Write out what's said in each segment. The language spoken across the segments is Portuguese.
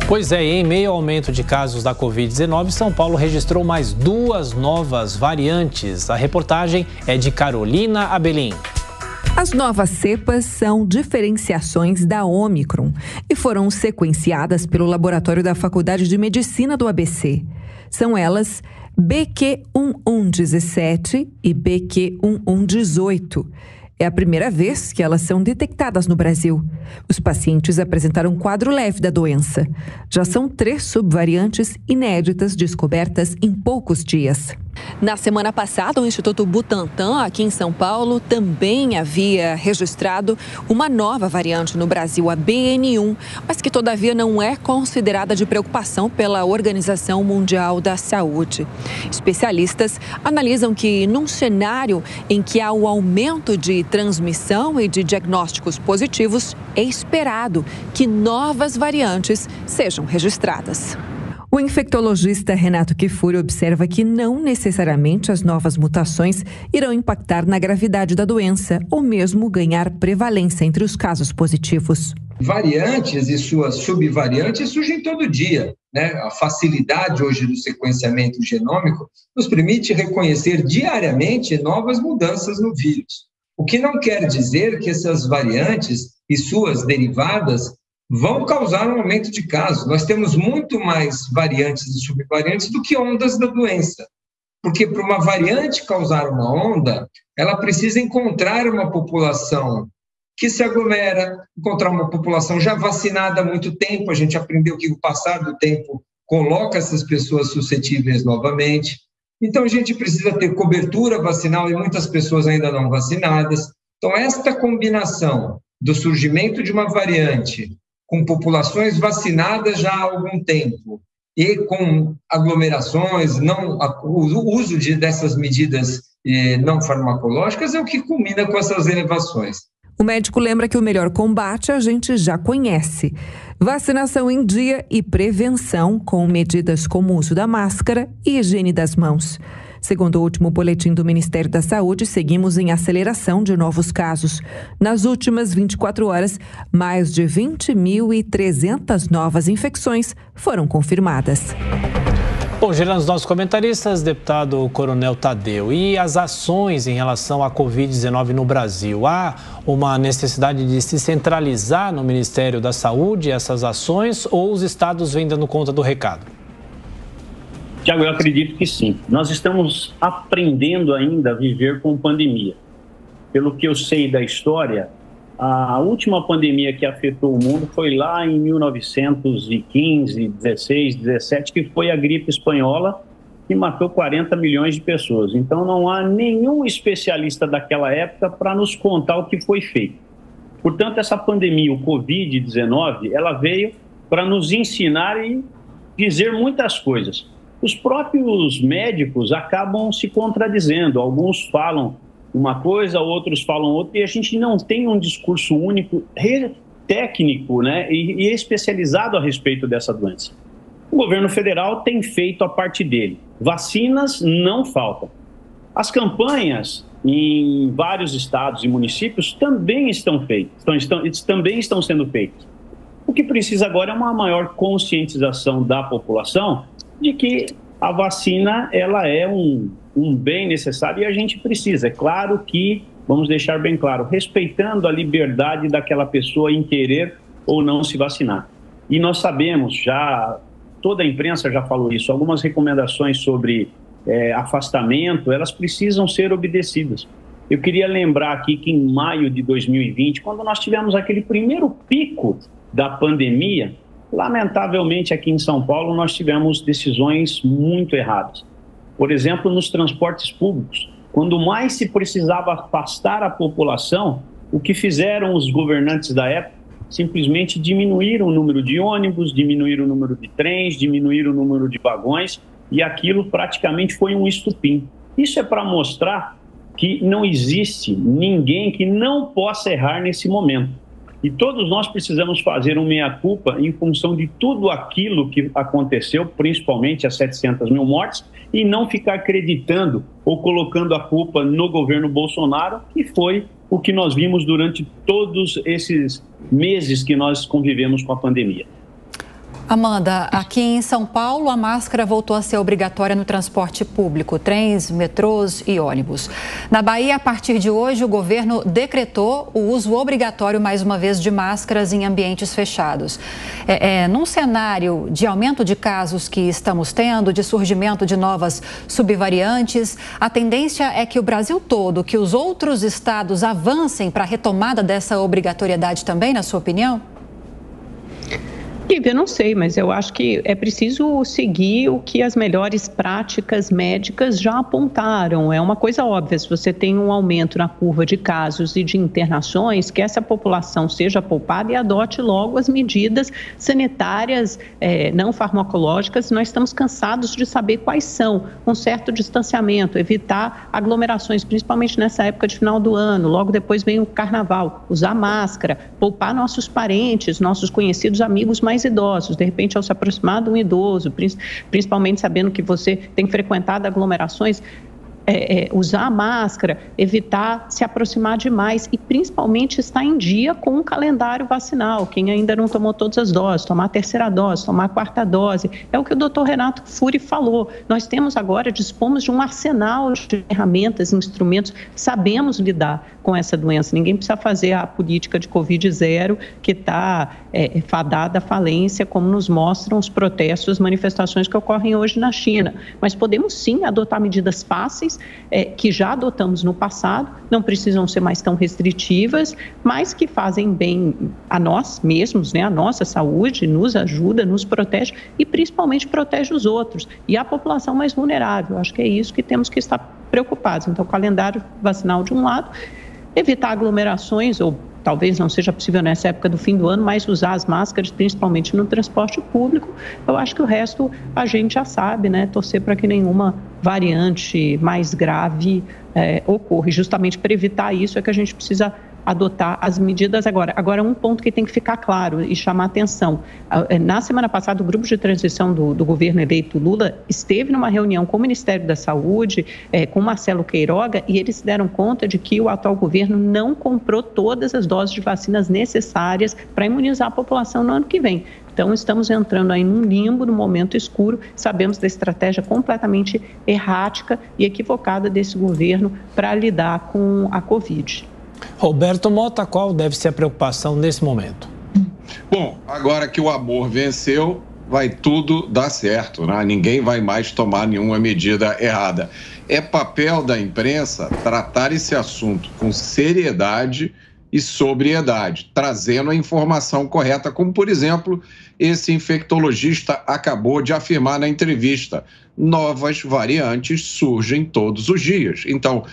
Pois é, em meio ao aumento de casos da Covid-19, São Paulo registrou mais 2 novas variantes. A reportagem é de Carolina Abelim. As novas cepas são diferenciações da Ômicron e foram sequenciadas pelo laboratório da Faculdade de Medicina do ABC. São elas BQ1117 e BQ1118. É a primeira vez que elas são detectadas no Brasil. Os pacientes apresentaram um quadro leve da doença. Já são 3 subvariantes inéditas descobertas em poucos dias. Na semana passada, o Instituto Butantan, aqui em São Paulo, também havia registrado uma nova variante no Brasil, a BN1, mas que todavia não é considerada de preocupação pela Organização Mundial da Saúde. Especialistas analisam que, num cenário em que há o aumento de transmissão e de diagnósticos positivos, é esperado que novas variantes sejam registradas. O infectologista Renato Kifuri observa que não necessariamente as novas mutações irão impactar na gravidade da doença ou mesmo ganhar prevalência entre os casos positivos. Variantes e suas subvariantes surgem todo dia, né? A facilidade hoje do sequenciamento genômico nos permite reconhecer diariamente novas mudanças no vírus. O que não quer dizer que essas variantes e suas derivadas vão causar um aumento de casos. Nós temos muito mais variantes e subvariantes do que ondas da doença. Porque para uma variante causar uma onda, ela precisa encontrar uma população que se aglomera, encontrar uma população já vacinada há muito tempo. A gente aprendeu que o passar do tempo coloca essas pessoas suscetíveis novamente. Então, a gente precisa ter cobertura vacinal e muitas pessoas ainda não vacinadas. Então, esta combinação do surgimento de uma variante com populações vacinadas já há algum tempo e com aglomerações, o uso dessas medidas não farmacológicas é o que culmina com essas elevações. O médico lembra que o melhor combate a gente já conhece. Vacinação em dia e prevenção com medidas como o uso da máscara e higiene das mãos. Segundo o último boletim do Ministério da Saúde, seguimos em aceleração de novos casos. Nas últimas 24 horas, mais de 20.300 novas infecções foram confirmadas. Bom, girando os nossos comentaristas, deputado Coronel Tadeu, e as ações em relação à Covid-19 no Brasil? Há uma necessidade de se centralizar no Ministério da Saúde essas ações ou os estados vêm dando conta do recado? Tiago, eu acredito que sim. Nós estamos aprendendo ainda a viver com pandemia. Pelo que eu sei da história, a última pandemia que afetou o mundo foi lá em 1915, 16, 17, que foi a gripe espanhola, que matou 40 milhões de pessoas. Então, não há nenhum especialista daquela época para nos contar o que foi feito. Portanto, essa pandemia, o Covid-19, ela veio para nos ensinar e dizer muitas coisas. Os próprios médicos acabam se contradizendo. Alguns falam uma coisa, outros falam outra, e a gente não tem um discurso único, técnico, né, e especializado a respeito dessa doença. O governo federal tem feito a parte dele. Vacinas não faltam. As campanhas em vários estados e municípios também estão sendo feitas. O que precisa agora é uma maior conscientização da população de que a vacina ela é um bem necessário e a gente precisa. É claro que, vamos deixar bem claro, respeitando a liberdade daquela pessoa em querer ou não se vacinar. E nós sabemos, já toda a imprensa já falou isso, algumas recomendações sobre afastamento, elas precisam ser obedecidas. Eu queria lembrar aqui que em maio de 2020, quando nós tivemos aquele primeiro pico da pandemia, lamentavelmente aqui em São Paulo nós tivemos decisões muito erradas. Por exemplo, nos transportes públicos, quando mais se precisava afastar a população, o que fizeram os governantes da época? Simplesmente diminuíram o número de ônibus, diminuíram o número de trens, diminuíram o número de vagões, e aquilo praticamente foi um estupim. Isso é para mostrar que não existe ninguém que não possa errar nesse momento. E todos nós precisamos fazer um meia-culpa em função de tudo aquilo que aconteceu, principalmente as 700 mil mortes, e não ficar acreditando ou colocando a culpa no governo Bolsonaro, que foi o que nós vimos durante todos esses meses que nós convivemos com a pandemia. Amanda, aqui em São Paulo, a máscara voltou a ser obrigatória no transporte público, trens, metrôs e ônibus. Na Bahia, a partir de hoje, o governo decretou o uso obrigatório, mais uma vez, de máscaras em ambientes fechados. Num cenário de aumento de casos que estamos tendo, de surgimento de novas subvariantes, a tendência é que o Brasil todo, que os outros estados avancem para a retomada dessa obrigatoriedade também, na sua opinião? Eu não sei, mas eu acho que é preciso seguir o que as melhores práticas médicas já apontaram. É uma coisa óbvia, se você tem um aumento na curva de casos e de internações, que essa população seja poupada e adote logo as medidas sanitárias não farmacológicas. Nós estamos cansados de saber quais são, um certo distanciamento, evitar aglomerações, principalmente nessa época de final do ano. Logo depois vem o carnaval, usar máscara, poupar nossos parentes, nossos conhecidos, amigos mais idosos. De repente, ao se aproximar de um idoso, principalmente sabendo que você tem frequentado aglomerações, usar a máscara, evitar se aproximar demais e principalmente estar em dia com o calendário vacinal. Quem ainda não tomou todas as doses, tomar a terceira dose, tomar a quarta dose. É o que o doutor Renato Furi falou. Nós temos agora, dispomos de um arsenal de ferramentas, instrumentos, sabemos lidar com essa doença. Ninguém precisa fazer a política de Covid zero, que está fadada à falência, como nos mostram os protestos, as manifestações que ocorrem hoje na China. Mas podemos sim adotar medidas fáceis, que já adotamos no passado, não precisam ser mais tão restritivas, mas que fazem bem a nós mesmos, né? A nossa saúde, nos ajuda, nos protege e principalmente protege os outros e a população mais vulnerável. Acho que é isso que temos que estar preocupados. Então, calendário vacinal de um lado, evitar aglomerações, ou talvez não seja possível nessa época do fim do ano, mas usar as máscaras, principalmente no transporte público. Eu acho que o resto a gente já sabe, né? Torcer para que nenhuma variante mais grave ocorra. E justamente para evitar isso é que a gente precisa adotar as medidas agora. Agora, um ponto que tem que ficar claro e chamar atenção. Na semana passada, o grupo de transição do governo eleito Lula esteve numa reunião com o Ministério da Saúde, com Marcelo Queiroga, e eles se deram conta de que o atual governo não comprou todas as doses de vacinas necessárias para imunizar a população no ano que vem. Então, estamos entrando aí num limbo, num momento escuro. Sabemos da estratégia completamente errática e equivocada desse governo para lidar com a Covid. Roberto Mota, qual deve ser a preocupação nesse momento? Bom, agora que o amor venceu, vai tudo dar certo, né? Ninguém vai mais tomar nenhuma medida errada. É papel da imprensa tratar esse assunto com seriedade e sobriedade, trazendo a informação correta, como, por exemplo, esse infectologista acabou de afirmar na entrevista. Novas variantes surgem todos os dias. Então,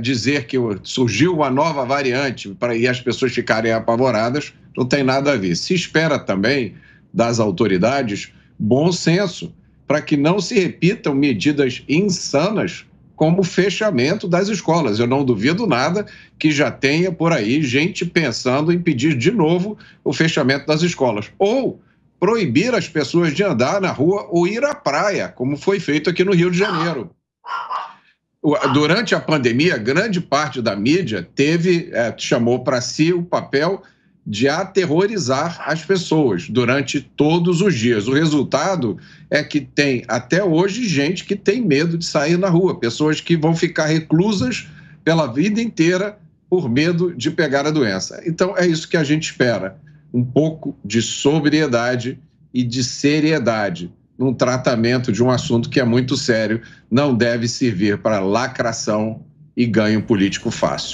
dizer que surgiu uma nova variante e as pessoas ficarem apavoradas, não tem nada a ver. Se espera também das autoridades bom senso para que não se repitam medidas insanas como o fechamento das escolas. Eu não duvido nada que já tenha por aí gente pensando em pedir de novo o fechamento das escolas. Ou proibir as pessoas de andar na rua ou ir à praia, como foi feito aqui no Rio de Janeiro. Durante a pandemia, grande parte da mídia chamou para si o papel de aterrorizar as pessoas durante todos os dias. O resultado é que tem, até hoje, gente que tem medo de sair na rua, pessoas que vão ficar reclusas pela vida inteira por medo de pegar a doença. Então, é isso que a gente espera, um pouco de sobriedade e de seriedade num tratamento de um assunto que é muito sério, não deve servir para lacração e ganho político fácil.